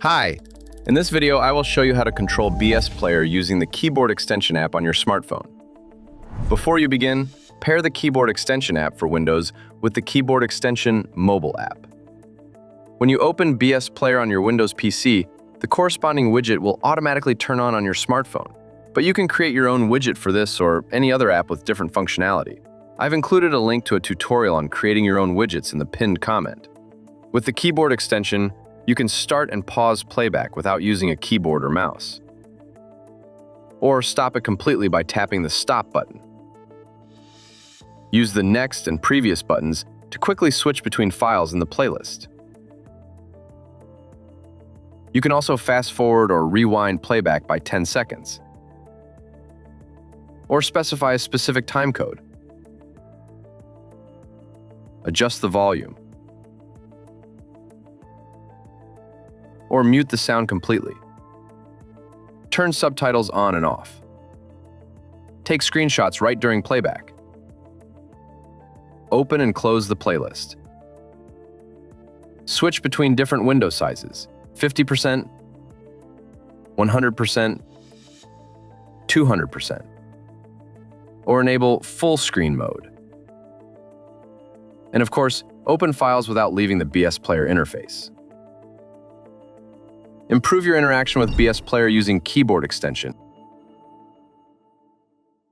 Hi! In this video, I will show you how to control BS.Player using the keyboard extension app on your smartphone. Before you begin, pair the keyboard extension app for Windows with the keyboard extension mobile app. When you open BS.Player on your Windows PC, the corresponding widget will automatically turn on your smartphone. But you can create your own widget for this or any other app with different functionality. I've included a link to a tutorial on creating your own widgets in the pinned comment. With the keyboard extension, you can start and pause playback without using a keyboard or mouse. Or stop it completely by tapping the stop button. Use the next and previous buttons to quickly switch between files in the playlist. You can also fast forward or rewind playback by 10 seconds. Or specify a specific time code. Adjust the volume. Or mute the sound completely. Turn subtitles on and off. Take screenshots right during playback. Open and close the playlist. Switch between different window sizes, 50%, 100%, 200%, or enable full screen mode. And of course, open files without leaving the BS.Player interface. Improve your interaction with BS.Player using keyboard extension.